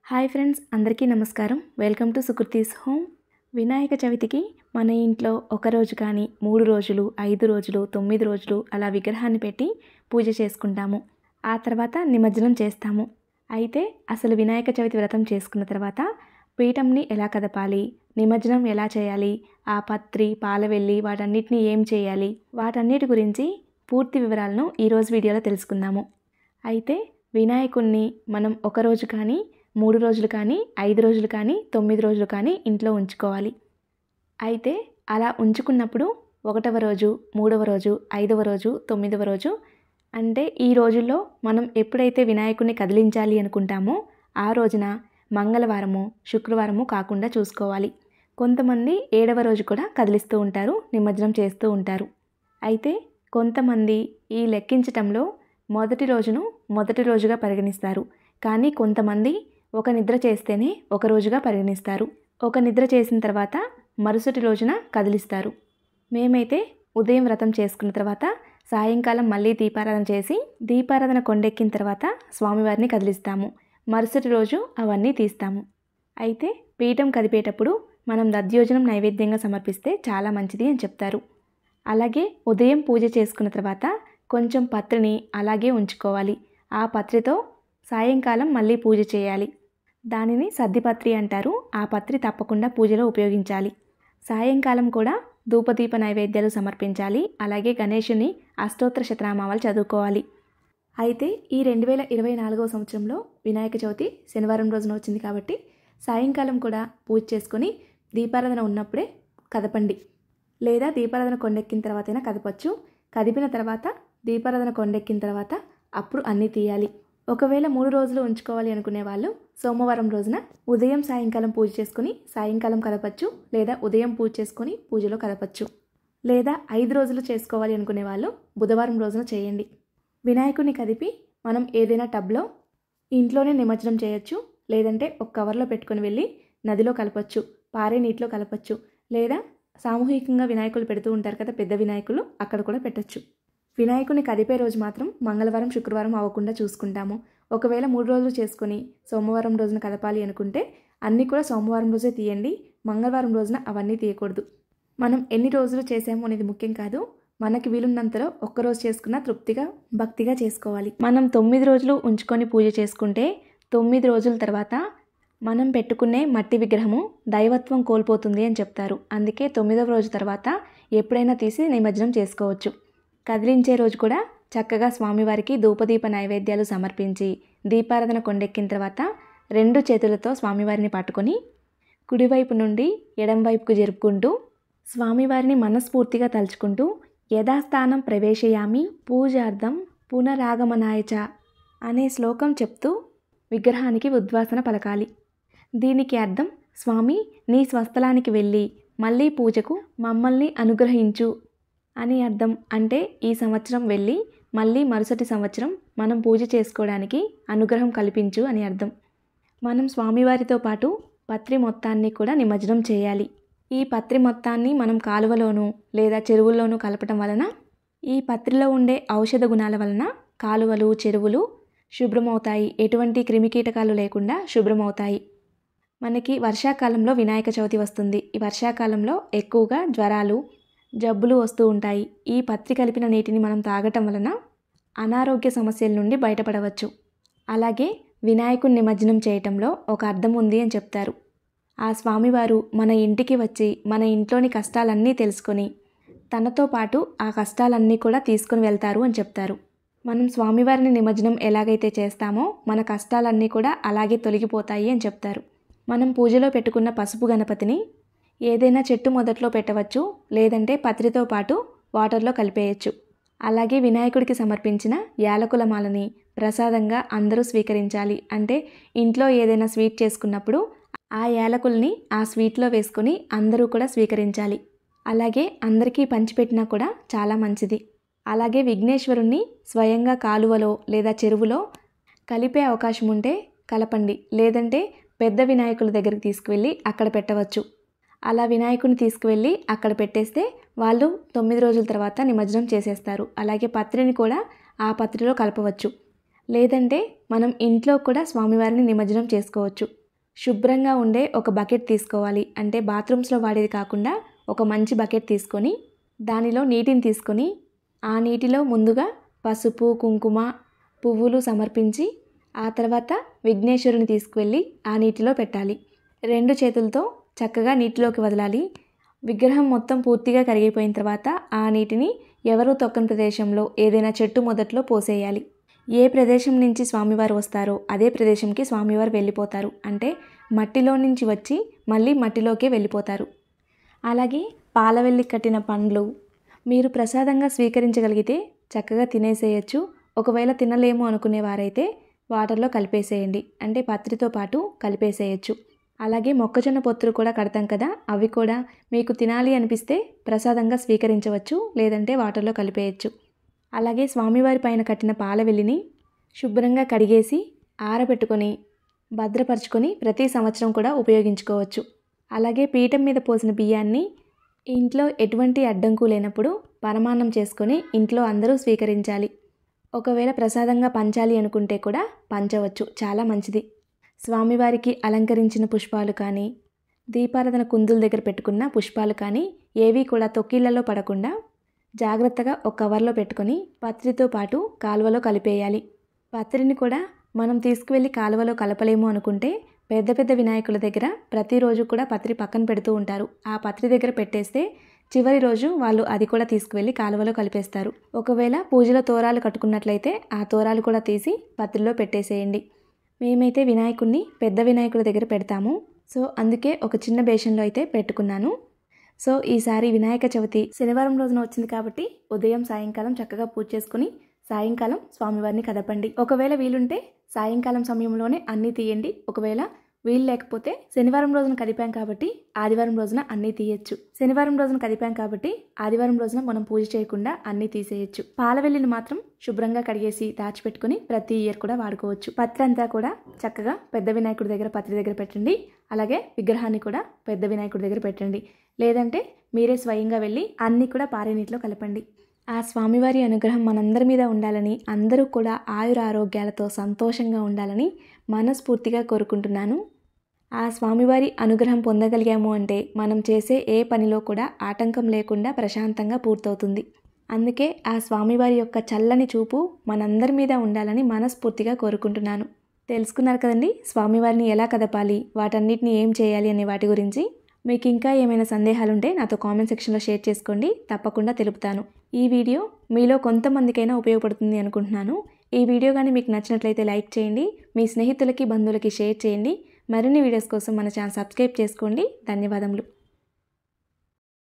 Hi friends, అందరికీ నమస్కారం. Welcome to Sukriti's home. Vinayaka చవితికి మన ఇంట్లో ఒక రోజు కానీ 3 రోజులు, 5 రోజులు, 9 రోజులు అలా విగ్రహాన్ని పెట్టి పూజ చేసుకుంటాము. ఆ తర్వాత నిమజ్జనం చేస్తాము. అయితే అసలు వినాయక చవితి వ్రతం చేసుకున్న తర్వాత పీఠంని ఎలా కదపాలి, నిమజ్జనం ఎలా చేయాలి, ఆ పత్రి, పాలవెల్లి వాటన్నిటిని ఏం చేయాలి, వాటన్నిటి గురించి పూర్తి వివరాలను ఈరోజు వీడియోలో తెలుసుకుందాము. అయితే వినాయకుణ్ణి మనం ఒక రోజు కానీ 3 రోజులు కానీ 5 రోజులు కానీ 9 రోజులు కానీ ఇంట్లో ఉంచుకోవాలి. అయితే అలా ఉంచుకున్నప్పుడు 1వ రోజు, 3వ రోజు, 5వ రోజు, 9వ రోజు అంటే ఈ రోజుల్లో మనం ఎప్పుడైతే వినాయకుడిని కదిలించాలి అనుకుంటామో ఆ రోజున మంగళవారము, శుక్రవారము కాకుండా చూసుకోవాలి. కొంతమంది 7వ రోజు కూడా కదిలిస్తూ ఉంటారు, నిమజ్జనం చేస్తూ ఉంటారు. అయితే కొంతమంది ఈ లెక్కించటంలో మొదటి రోజును మొదటి రోజుగా పరిగణిస్తారు. కానీ కొంతమంది ఒక నిద్ర చేస్తేనే ఒక రోజుగా పరిగణిస్తారు. ఒక నిద్ర చేసిన తర్వాత మరుసటి రోజున కదిలిస్తారు. మేమైతే ఉదయం వ్రతం చేసుకున్న తర్వాత సాయంకాలం మళ్ళీ దీపారాధన చేసి దీపారాధన కొండెక్కిన తర్వాత స్వామివారిని కదిలిస్తాము. మరుసటి రోజు అవన్నీ తీస్తాము. అయితే పీఠం కదిపేటప్పుడు మనం దధ్యోజనం నైవేద్యంగా సమర్పిస్తే చాలా మంచిది అని చెప్తారు. అలాగే ఉదయం పూజ చేసుకున్న తర్వాత కొంచెం పత్రిని అలాగే ఉంచుకోవాలి. ఆ పత్రితో సాయంకాలం మళ్ళీ పూజ చేయాలి. దానిని సద్దిపత్రి అంటారు. ఆ పత్రి తప్పకుండా పూజలో ఉపయోగించాలి. సాయంకాలం కూడా ధూపదీప నైవేద్యాలు సమర్పించాలి. అలాగే గణేశుని అష్టోత్తర శతనామాలు చదువుకోవాలి. అయితే ఈ 2024వ సంవత్సరంలో వినాయక చవితి శనివారం రోజున వచ్చింది కాబట్టి సాయంకాలం కూడా పూజ చేసుకొని దీపారాధన ఉన్నప్పుడే కదపండి. లేదా దీపారాధన కొండెక్కిన తర్వాతైనా కదపచ్చు. కదిపిన తర్వాత దీపారాధన కొండెక్కిన తర్వాత అప్పుడు అన్నీ తీయాలి. ఒకవేళ 3 రోజులు ఉంచుకోవాలి అనుకునే వాళ్ళు సోమవారం రోజున ఉదయం సాయంకాలం పూజ చేసుకుని సాయంకాలం కదపచ్చు. లేదా ఉదయం పూజ చేసుకొని పూజలో కదపచ్చు. లేదా 5 రోజులు చేసుకోవాలి అనుకునే వాళ్ళు బుధవారం రోజున చేయండి. వినాయకుడిని కదిపి మనం ఏదైనా టబ్లో ఇంట్లోనే నిమజ్జనం చేయొచ్చు. లేదంటే ఒక కవర్లో పెట్టుకొని వెళ్ళి నదిలో కలపచ్చు, పారే నీటిలో కలపచ్చు. లేదా సామూహికంగా వినాయకులు పెడుతూ ఉంటారు కదా, పెద్ద వినాయకులు, అక్కడ కూడా పెట్టచ్చు. వినాయకుని కదిపే రోజు మాత్రం మంగళవారం, శుక్రవారం అవ్వకుండా చూసుకుంటాము. ఒకవేళ 3 రోజులు చేసుకొని సోమవారం రోజున కదపాలి అనుకుంటే అన్నీ కూడా సోమవారం రోజే తీయండి. మంగళవారం రోజున అవన్నీ తీయకూడదు. మనం ఎన్ని రోజులు చేసాము అనేది ముఖ్యం కాదు. మనకి వీలున్నంతలో ఒక్కరోజు చేసుకున్న తృప్తిగా భక్తిగా చేసుకోవాలి. మనం 9 రోజులు ఉంచుకొని పూజ చేసుకుంటే 9 రోజుల తర్వాత మనం పెట్టుకునే మట్టి విగ్రహము దైవత్వం కోల్పోతుంది అని చెప్తారు. అందుకే 9వ రోజు తర్వాత ఎప్పుడైనా తీసి నిమజ్జనం చేసుకోవచ్చు. కదిలించే రోజు కూడా చక్కగా స్వామివారికి ధూపదీప నైవేద్యాలు సమర్పించి దీపారాధన కొండెక్కిన తర్వాత 2 చేతులతో స్వామివారిని పట్టుకొని కుడివైపు నుండి ఎడంవైపుకు జరుపుకుంటూ స్వామివారిని మనస్ఫూర్తిగా తలుచుకుంటూ యథాస్థానం ప్రవేశయామి పూజార్థం పునరాగమనాయచ అనే శ్లోకం చెప్తూ విగ్రహానికి ఉద్వాసన పలకాలి. దీనికి అర్థం, స్వామి నీ స్వస్థలానికి వెళ్ళి మళ్ళీ పూజకు మమ్మల్ని అనుగ్రహించు అని అర్థం. అంటే ఈ సంవత్సరం వెళ్ళి మళ్ళీ మరుసటి సంవత్సరం మనం పూజ చేసుకోవడానికి అనుగ్రహం కల్పించు అని అర్థం. మనం స్వామివారితో పాటు పత్రి మొత్తాన్ని కూడా నిమజ్జనం చేయాలి. ఈ పత్రి మొత్తాన్ని మనం కాలువలోనూ లేదా చెరువుల్లోనూ కలపటం వలన ఈ పత్రిలో ఉండే ఔషధ గుణాల వలన కాలువలు, చెరువులు శుభ్రమవుతాయి. ఎటువంటి క్రిమికీటకాలు లేకుండా శుభ్రమవుతాయి. మనకి వర్షాకాలంలో వినాయక చవితి వస్తుంది. ఈ వర్షాకాలంలో ఎక్కువగా జ్వరాలు, జబ్బులు వస్తూ ఉంటాయి. ఈ పత్రి కలిపిన నీటిని మనం తాగటం వలన అనారోగ్య సమస్యల నుండి బయటపడవచ్చు. అలాగే వినాయకుని నిమజ్జనం చేయటంలో ఒక అర్థం ఉంది అని చెప్తారు. ఆ స్వామివారు మన ఇంటికి వచ్చి మన ఇంట్లోని కష్టాలన్నీ తెలుసుకొని తనతో పాటు ఆ కష్టాలన్నీ కూడా తీసుకొని వెళ్తారు అని చెప్తారు. మనం స్వామివారిని నిమజ్జనం ఎలాగైతే చేస్తామో మన కష్టాలన్నీ కూడా అలాగే తొలగిపోతాయి అని చెప్తారు. మనం పూజలో పెట్టుకున్న పసుపు గణపతిని ఏదైనా చెట్టు మొదట్లో పెట్టవచ్చు. లేదంటే పత్రితో పాటు వాటర్లో కలిపేయచ్చు. అలాగే వినాయకుడికి సమర్పించిన యాలకుల మాలని ప్రసాదంగా అందరూ స్వీకరించాలి. అంటే ఇంట్లో ఏదైనా స్వీట్ చేసుకున్నప్పుడు ఆ యాలకుల్ని ఆ స్వీట్లో వేసుకొని అందరూ కూడా స్వీకరించాలి. అలాగే అందరికీ పంచిపెట్టినా కూడా చాలా మంచిది. అలాగే విఘ్నేశ్వరుణ్ణి స్వయంగా కాలువలో లేదా చెరువులో కలిపే అవకాశం ఉంటే కలపండి. లేదంటే పెద్ద వినాయకుల దగ్గరికి తీసుకువెళ్ళి అక్కడ పెట్టవచ్చు. అలా వినాయకుడిని తీసుకువెళ్ళి అక్కడ పెట్టేస్తే వాళ్ళు 9 రోజుల తర్వాత నిమజ్జనం చేసేస్తారు. అలాగే పత్రిని కూడా ఆ పత్రిలో కలపవచ్చు. లేదంటే మనం ఇంట్లో కూడా స్వామివారిని నిమజ్జనం చేసుకోవచ్చు. శుభ్రంగా ఉండే ఒక బకెట్ తీసుకోవాలి. అంటే బాత్రూమ్స్లో వాడేది కాకుండా ఒక మంచి బకెట్ తీసుకొని దానిలో నీటిని తీసుకొని ఆ నీటిలో ముందుగా పసుపు, కుంకుమ, పువ్వులు సమర్పించి ఆ తర్వాత విఘ్నేశ్వరుని తీసుకువెళ్ళి ఆ నీటిలో పెట్టాలి. 2 చేతులతో చక్కగా నీటిలోకి వదలాలి. విగ్రహం మొత్తం పూర్తిగా కరిగిపోయిన తర్వాత ఆ నీటిని ఎవరూ తొక్కని ప్రదేశంలో ఏదైనా చెట్టు మొదట్లో పోసేయాలి. ఏ ప్రదేశం నుంచి స్వామివారు వస్తారో అదే ప్రదేశంకి స్వామివారు వెళ్ళిపోతారు. అంటే మట్టిలో నుంచి వచ్చి మళ్ళీ మట్టిలోకే వెళ్ళిపోతారు. అలాగే పాలవెల్లి కట్టిన పండ్లు మీరు ప్రసాదంగా స్వీకరించగలిగితే చక్కగా తినేసేయచ్చు. ఒకవేళ తినలేము అనుకునేవారైతే వాటర్లో కలిపేసేయండి. అంటే పత్రితో పాటు కలిపేసేయచ్చు. అలాగే మొక్కజొన్న పొత్తులు కూడా కడతాం కదా, అవి కూడా మీకు తినాలి అనిపిస్తే ప్రసాదంగా స్వీకరించవచ్చు, లేదంటే వాటర్లో కలిపేయచ్చు. అలాగే స్వామివారి పైన కట్టిన పాలవెల్లిని శుభ్రంగా కడిగేసి ఆరబెట్టుకొని భద్రపరుచుకొని ప్రతి సంవత్సరం కూడా ఉపయోగించుకోవచ్చు. అలాగే పీఠం మీద పోసిన బియ్యాన్ని ఇంట్లో ఎటువంటి అడ్డంకు లేనప్పుడు పరమాన్నం చేసుకొని ఇంట్లో అందరూ స్వీకరించాలి. ఒకవేళ ప్రసాదంగా పంచాలి అనుకుంటే కూడా పంచవచ్చు, చాలా మంచిది. స్వామివారికి అలంకరించిన పుష్పాలు కానీ దీపారాధన కుందుల దగ్గర పెట్టుకున్న పుష్పాలు కానీ ఏవి కూడా తొక్కిళ్లలో పడకుండా జాగ్రత్తగా ఒక కవర్లో పెట్టుకొని పత్రితో పాటు కాలువలో కలిపేయాలి. పత్రిని కూడా మనం తీసుకువెళ్ళి కాలువలో కలపలేము అనుకుంటే పెద్ద పెద్ద వినాయకుల దగ్గర ప్రతిరోజు కూడా పత్రి పక్కన పెడుతూ ఉంటారు. ఆ పత్రి దగ్గర పెట్టేస్తే చివరి రోజు వాళ్ళు అది కూడా తీసుకువెళ్ళి కాలువలో కలిపేస్తారు. ఒకవేళ పూజలో తోరాలు కట్టుకున్నట్లయితే ఆ తోరాలు కూడా తీసి పత్రిలో పెట్టేసేయండి. మేమైతే వినాయకుడిని పెద్ద వినాయకుడి దగ్గర పెడతాము. సో అందుకే ఒక చిన్న బేషన్లో అయితే పెట్టుకున్నాను. సో ఈసారి వినాయక చవితి శనివారం రోజున వచ్చింది కాబట్టి ఉదయం సాయంకాలం చక్కగా పూజ చేసుకుని సాయంకాలం స్వామివారిని కదపండి. ఒకవేళ వీలుంటే సాయంకాలం సమయంలోనే అన్నీ తీయండి. ఒకవేళ వీలు లేకపోతే శనివారం రోజున కదిపాం కాబట్టి ఆదివారం రోజున అన్నీ తీయచ్చు. శనివారం రోజున కదిపాం కాబట్టి ఆదివారం రోజున మనం పూజ చేయకుండా అన్నీ తీసేయచ్చు. పాలవెల్లిని మాత్రం శుభ్రంగా కడిగేసి దాచిపెట్టుకుని ప్రతి ఇయర్ కూడా వాడుకోవచ్చు. పత్రి అంతా కూడా చక్కగా పెద్ద వినాయకుడి దగ్గర పత్రి దగ్గర పెట్టండి. అలాగే విగ్రహాన్ని కూడా పెద్ద వినాయకుడి దగ్గర పెట్టండి. లేదంటే మీరే స్వయంగా వెళ్ళి అన్నీ కూడా పారే నీటిలో కలపండి. ఆ స్వామివారి అనుగ్రహం మనందరి మీద ఉండాలని, అందరూ కూడా ఆయురారోగ్యాలతో సంతోషంగా ఉండాలని మనస్ఫూర్తిగా కోరుకుంటున్నాను. ఆ స్వామివారి అనుగ్రహం పొందగలిగాము అంటే మనం చేసే ఏ పనిలో కూడా ఆటంకం లేకుండా ప్రశాంతంగా పూర్తవుతుంది. అందుకే ఆ స్వామివారి యొక్క చల్లని చూపు మనందరి మీద ఉండాలని మనస్ఫూర్తిగా కోరుకుంటున్నాను. తెలుసుకున్నారు కదండి స్వామివారిని ఎలా కదపాలి, వాటన్నిటిని ఏం చేయాలి అనే వాటి గురించి. మీకు ఇంకా ఏమైనా సందేహాలుంటే నాతో కామెంట్ సెక్షన్లో షేర్ చేసుకోండి, తప్పకుండా తెలుపుతాను. ఈ వీడియో మీలో కొంతమందికైనా ఉపయోగపడుతుంది అనుకుంటున్నాను. ఈ వీడియో కానీ మీకు నచ్చినట్లయితే లైక్ చేయండి, మీ స్నేహితులకి బంధువులకి షేర్ చేయండి. మరిన్ని వీడియోస్ కోసం మన ఛానల్ సబ్స్క్రైబ్ చేసుకోండి. ధన్యవాదములు.